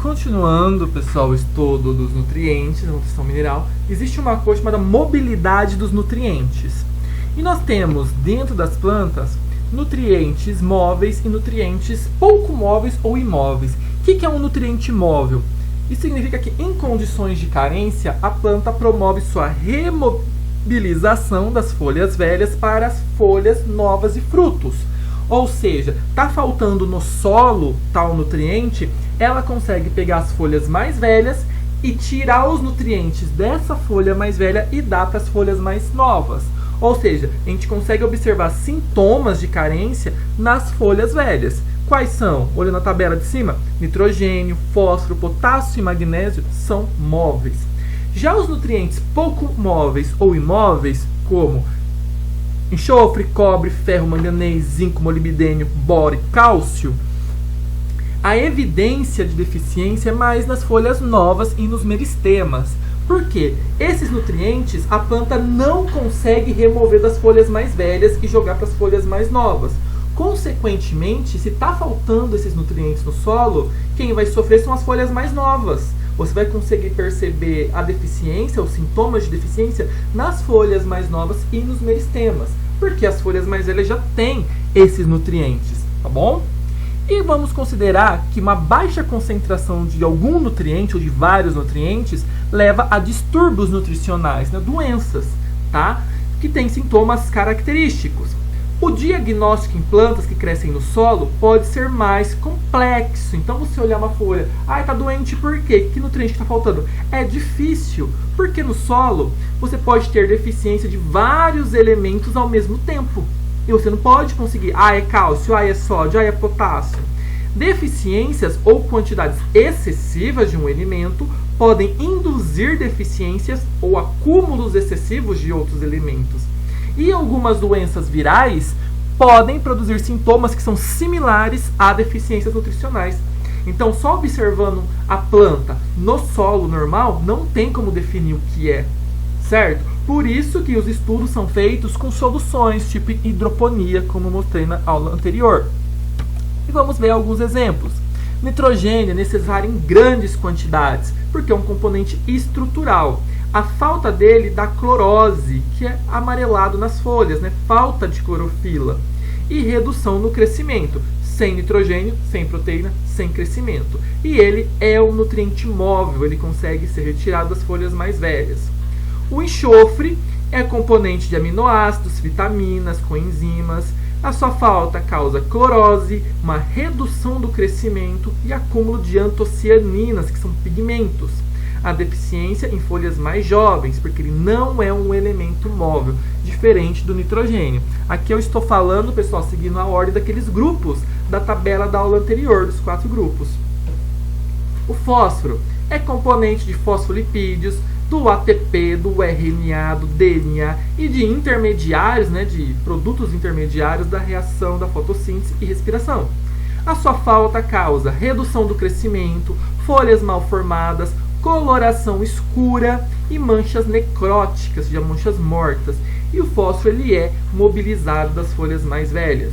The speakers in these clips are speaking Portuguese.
Continuando, pessoal, o estudo dos nutrientes, da nutrição mineral, existe uma coisa chamada mobilidade dos nutrientes. E nós temos, dentro das plantas, nutrientes móveis e nutrientes pouco móveis ou imóveis. O que é um nutriente móvel? Isso significa que, em condições de carência, a planta promove sua remobilização das folhas velhas para as folhas novas e frutos. Ou seja, está faltando no solo tal nutriente, ela consegue pegar as folhas mais velhas e tirar os nutrientes dessa folha mais velha e dar para as folhas mais novas. Ou seja, a gente consegue observar sintomas de carência nas folhas velhas. Quais são? Olhando a tabela de cima, nitrogênio, fósforo, potássio e magnésio são móveis. Já os nutrientes pouco móveis ou imóveis, como enxofre, cobre, ferro, manganês, zinco, molibdênio, boro e cálcio, a evidência de deficiência é mais nas folhas novas e nos meristemas. Por quê? Esses nutrientes a planta não consegue remover das folhas mais velhas e jogar para as folhas mais novas. Consequentemente, se está faltando esses nutrientes no solo, quem vai sofrer são as folhas mais novas. Você vai conseguir perceber a deficiência, os sintomas de deficiência, nas folhas mais novas e nos meristemas, porque as folhas mais velhas já têm esses nutrientes, tá bom? E vamos considerar que uma baixa concentração de algum nutriente ou de vários nutrientes leva a distúrbios nutricionais, né? Doenças, tá? Que têm sintomas característicos. O diagnóstico em plantas que crescem no solo pode ser mais complexo. Então, você olhar uma folha, está doente por quê? Que nutriente está faltando? É difícil, porque no solo você pode ter deficiência de vários elementos ao mesmo tempo. E você não pode conseguir, é cálcio, é sódio, é potássio. Deficiências ou quantidades excessivas de um elemento podem induzir deficiências ou acúmulos excessivos de outros elementos. E algumas doenças virais podem produzir sintomas que são similares a deficiências nutricionais. Então, só observando a planta no solo normal, não tem como definir o que é, certo? Por isso que os estudos são feitos com soluções tipo hidroponia, como mostrei na aula anterior. E vamos ver alguns exemplos. Nitrogênio é necessário em grandes quantidades, porque é um componente estrutural. A falta dele dá clorose, que é amarelado nas folhas, né? Falta de clorofila. E redução no crescimento. Sem nitrogênio, sem proteína, sem crescimento. E ele é um nutriente móvel, ele consegue ser retirado das folhas mais velhas. O enxofre é componente de aminoácidos, vitaminas, coenzimas. A sua falta causa clorose, uma redução do crescimento e acúmulo de antocianinas, que são pigmentos. A deficiência em folhas mais jovens, porque ele não é um elemento móvel, diferente do nitrogênio. Aqui eu estou falando, pessoal, seguindo a ordem daqueles grupos da tabela da aula anterior, dos 4 grupos. O fósforo é componente de fosfolipídios, do ATP, do RNA, do DNA e de intermediários, né, de produtos intermediários da reação da fotossíntese e respiração. A sua falta causa redução do crescimento, folhas mal formadas, coloração escura e manchas necróticas, de manchas mortas. E o fósforo ele é mobilizado das folhas mais velhas.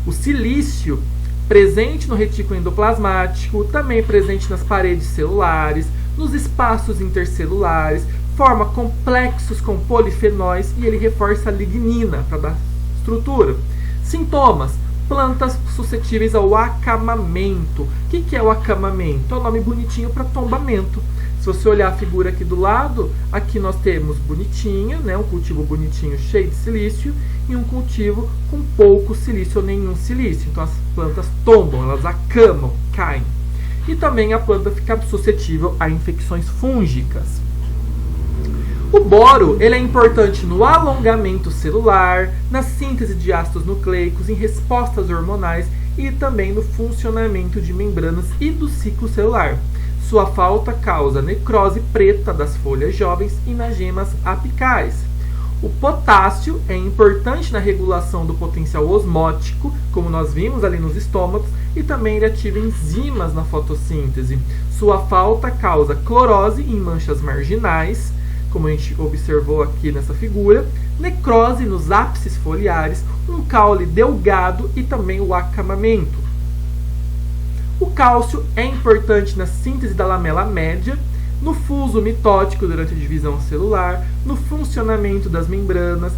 O silício, presente no retículo endoplasmático, também presente nas paredes celulares, nos espaços intercelulares, forma complexos com polifenóis e ele reforça a lignina para dar estrutura. Sintomas: plantas suscetíveis ao acamamento. O que é o acamamento? É um nome bonitinho para tombamento. Se você olhar a figura aqui do lado, aqui nós temos bonitinho, né, um cultivo bonitinho cheio de silício e um cultivo com pouco silício ou nenhum silício. Então as plantas tombam, elas acamam, caem. E também a planta fica suscetível a infecções fúngicas. O boro ele é importante no alongamento celular, na síntese de ácidos nucleicos, em respostas hormonais e também no funcionamento de membranas e do ciclo celular. Sua falta causa necrose preta das folhas jovens e nas gemas apicais. O potássio é importante na regulação do potencial osmótico, como nós vimos ali nos estômagos, e também ele ativa enzimas na fotossíntese. Sua falta causa clorose em manchas marginais, como a gente observou aqui nessa figura, necrose nos ápices foliares, um caule delgado e também o acamamento. O cálcio é importante na síntese da lamela média, no fuso mitótico durante a divisão celular, no funcionamento das membranas,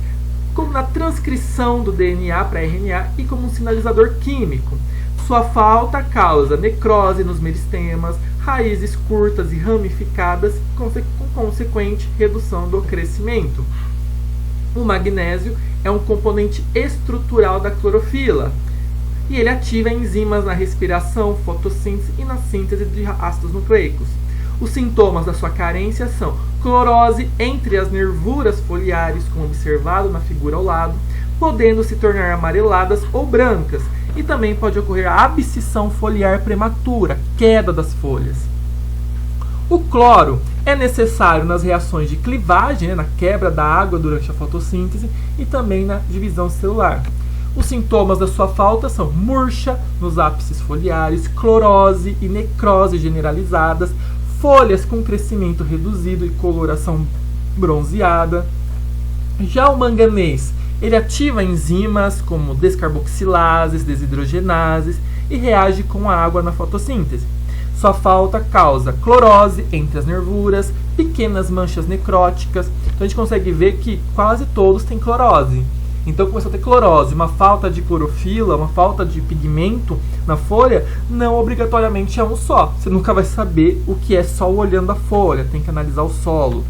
como na transcrição do DNA para RNA e como um sinalizador químico. Sua falta causa necrose nos meristemas, raízes curtas e ramificadas, com consequente redução do crescimento. O magnésio é um componente estrutural da clorofila e ele ativa enzimas na respiração, fotossíntese e na síntese de ácidos nucleicos. Os sintomas da sua carência são clorose entre as nervuras foliares, como observado na figura ao lado, podendo se tornar amareladas ou brancas, e também pode ocorrer a abscisão foliar prematura, queda das folhas. O cloro é necessário nas reações de clivagem, na quebra da água durante a fotossíntese e também na divisão celular. Os sintomas da sua falta são murcha nos ápices foliares, clorose e necrose generalizadas, folhas com crescimento reduzido e coloração bronzeada. Já o manganês, ele ativa enzimas como descarboxilases, desidrogenases e reage com a água na fotossíntese. Sua falta causa clorose entre as nervuras, pequenas manchas necróticas. Então a gente consegue ver que quase todos têm clorose. Então começou a ter clorose, uma falta de clorofila, uma falta de pigmento na folha, não obrigatoriamente é um só. Você nunca vai saber o que é só olhando a folha, tem que analisar o solo.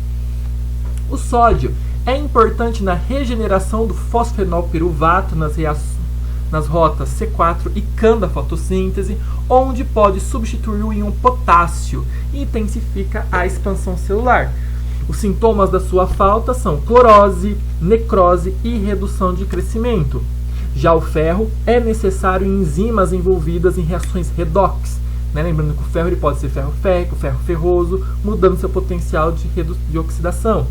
O sódio é importante na regeneração do fosfenolpiruvato nas rotas C4 e CAN da fotossíntese, onde pode substituir o íon potássio e intensifica a expansão celular. Os sintomas da sua falta são clorose, necrose e redução de crescimento. Já o ferro é necessário em enzimas envolvidas em reações redox. Lembrando que o ferro ele pode ser ferro férrico, ferro ferroso, mudando seu potencial de oxidação.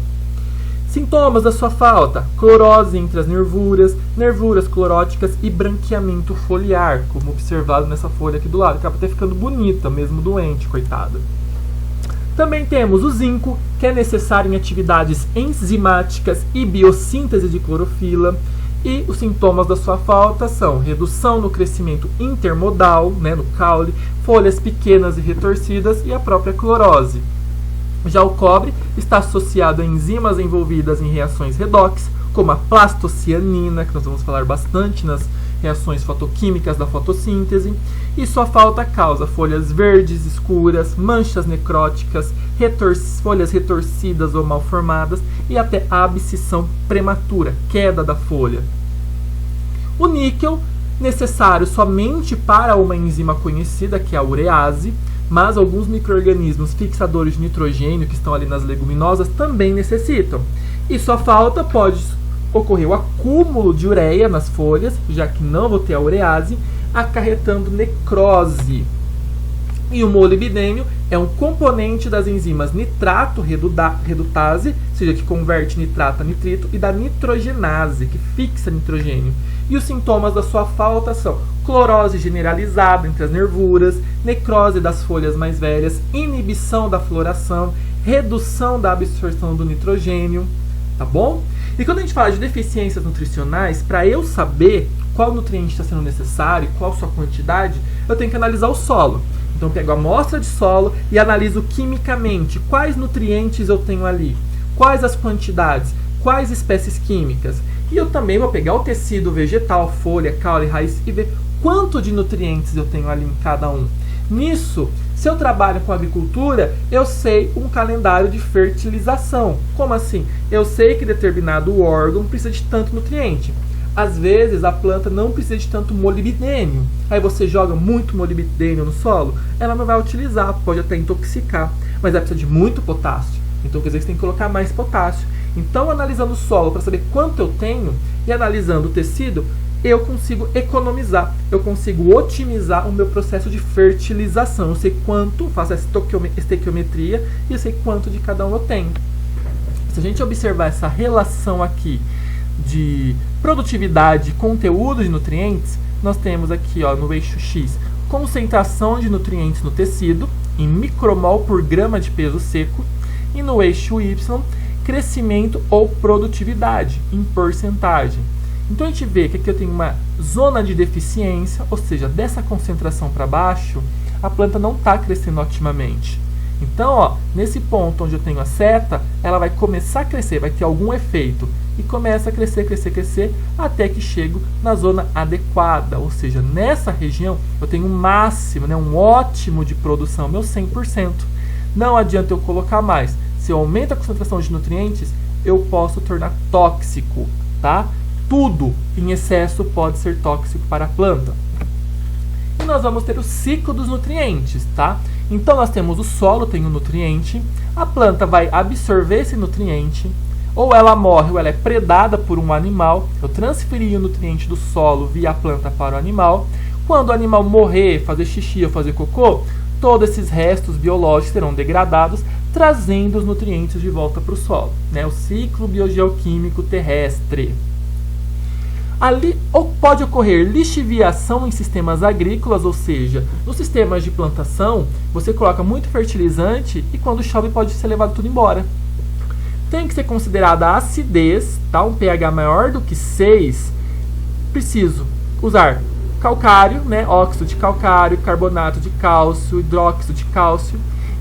Sintomas da sua falta: clorose entre as nervuras, nervuras cloróticas e branqueamento foliar, como observado nessa folha aqui do lado. Acaba até ficando bonita, mesmo doente, coitada. Também temos o zinco, que é necessário em atividades enzimáticas e biossíntese de clorofila. E os sintomas da sua falta são redução no crescimento intermodal, no caule, folhas pequenas e retorcidas e a própria clorose. Já o cobre está associado a enzimas envolvidas em reações redox, como a plastocianina, que nós vamos falar bastante nas reações fotoquímicas da fotossíntese, e sua falta causa folhas verdes escuras, manchas necróticas, folhas retorcidas ou mal formadas e até abscisão prematura, queda da folha. O níquel, necessário somente para uma enzima conhecida, que é a urease, mas alguns micro-organismos fixadores de nitrogênio que estão ali nas leguminosas também necessitam. E sua falta pode ocorrer o acúmulo de ureia nas folhas, já que não vou ter a urease, acarretando necrose. E o molibdênio é um componente das enzimas nitrato-redutase, ou seja, que converte nitrato a nitrito, e da nitrogenase, que fixa nitrogênio. E os sintomas da sua falta são clorose generalizada entre as nervuras, necrose das folhas mais velhas, inibição da floração, redução da absorção do nitrogênio, tá bom? E quando a gente fala de deficiências nutricionais, para eu saber qual nutriente está sendo necessário, qual sua quantidade, eu tenho que analisar o solo. Então eu pego a amostra de solo e analiso quimicamente quais nutrientes eu tenho ali, quais as quantidades, quais espécies químicas. E eu também vou pegar o tecido vegetal, folha, caule, raiz e ver quanto de nutrientes eu tenho ali em cada um. Nisso, se eu trabalho com agricultura, eu sei um calendário de fertilização. Como assim? Eu sei que determinado órgão precisa de tanto nutriente. Às vezes a planta não precisa de tanto molibdênio. Aí você joga muito molibdênio no solo, ela não vai utilizar, pode até intoxicar. Mas ela precisa de muito potássio. Então quer dizer que você tem que colocar mais potássio. Então, analisando o solo para saber quanto eu tenho e analisando o tecido, eu consigo economizar, eu consigo otimizar o meu processo de fertilização. Eu sei quanto, faço a estequiometria e eu sei quanto de cada um eu tenho. Se a gente observar essa relação aqui de produtividade e conteúdo de nutrientes, nós temos aqui no eixo X, concentração de nutrientes no tecido, em micromol por grama de peso seco, e no eixo Y, crescimento ou produtividade, em porcentagem. Então a gente vê que aqui eu tenho uma zona de deficiência, ou seja, dessa concentração para baixo, a planta não está crescendo otimamente. Então, ó, nesse ponto onde eu tenho a seta, ela vai começar a crescer, vai ter algum efeito. E começa a crescer, crescer, crescer, até que chego na zona adequada. Ou seja, nessa região eu tenho um máximo, né, um ótimo de produção, meu 100%. Não adianta eu colocar mais. Se eu aumento a concentração de nutrientes, eu posso tornar tóxico, tá? Tudo em excesso pode ser tóxico para a planta. E nós vamos ter o ciclo dos nutrientes, tá? Então nós temos o solo, tem um nutriente, a planta vai absorver esse nutriente, ou ela morre ou ela é predada por um animal. Eu transferi o nutriente do solo via a planta para o animal. Quando o animal morrer, fazer xixi ou fazer cocô, todos esses restos biológicos serão degradados, trazendo os nutrientes de volta para o solo, né? O ciclo biogeoquímico terrestre. Ali pode ocorrer lixiviação em sistemas agrícolas, ou seja, nos sistemas de plantação, você coloca muito fertilizante e quando chove pode ser levado tudo embora. Tem que ser considerada a acidez, tá? Um pH maior do que 6. Preciso usar calcário, né? Óxido de calcário, carbonato de cálcio, hidróxido de cálcio.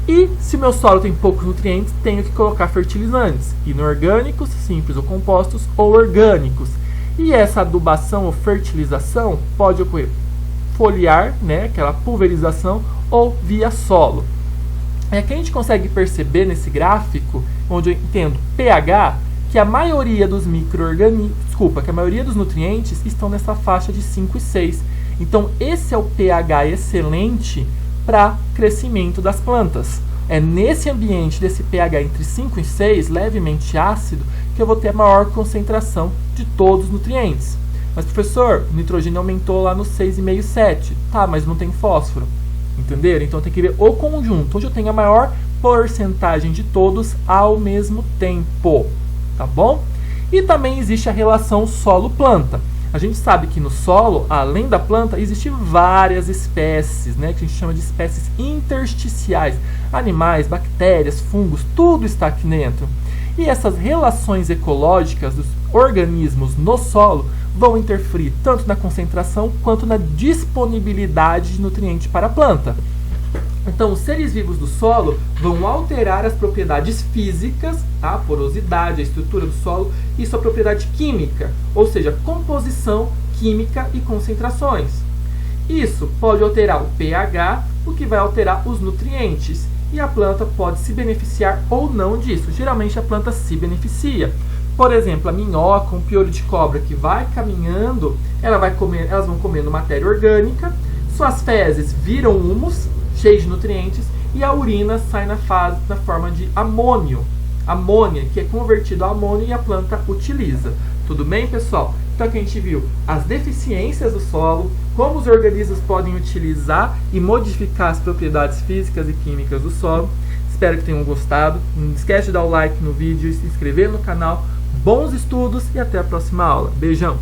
E se meu solo tem poucos nutrientes, tenho que colocar fertilizantes, inorgânicos, simples ou compostos, ou orgânicos. E essa adubação ou fertilização pode ocorrer foliar, né? Aquela pulverização, ou via solo. É que a gente consegue perceber nesse gráfico, onde eu entendo pH, que a maioria dos que a maioria dos nutrientes estão nessa faixa de 5 e 6. Então esse é o pH excelente para crescimento das plantas. É nesse ambiente desse pH entre 5 e 6, levemente ácido, que eu vou ter a maior concentração de todos os nutrientes. Mas professor, o nitrogênio aumentou lá no 6,5, 7. Tá, mas não tem fósforo. Entenderam? Então tem que ver o conjunto, onde eu tenho a maior porcentagem de todos ao mesmo tempo, tá bom? E também existe a relação solo-planta. A gente sabe que no solo, além da planta, existem várias espécies, né, que a gente chama de espécies intersticiais. Animais, bactérias, fungos, tudo está aqui dentro. E essas relações ecológicas dos organismos no solo vão interferir tanto na concentração quanto na disponibilidade de nutrientes para a planta. Então, os seres vivos do solo vão alterar as propriedades físicas, tá? A porosidade, a estrutura do solo e sua propriedade química, ou seja, composição química e concentrações. Isso pode alterar o pH, o que vai alterar os nutrientes, e a planta pode se beneficiar ou não disso. Geralmente a planta se beneficia. Por exemplo, a minhoca, um piolho de cobra que vai caminhando, elas vão comendo matéria orgânica, suas fezes viram humus, cheios de nutrientes, e a urina sai na forma de amônia, que é convertido a amônio e a planta utiliza. Tudo bem, pessoal? Então aqui a gente viu as deficiências do solo, como os organismos podem utilizar e modificar as propriedades físicas e químicas do solo. Espero que tenham gostado. Não esquece de dar o like no vídeo e se inscrever no canal. Bons estudos e até a próxima aula. Beijão!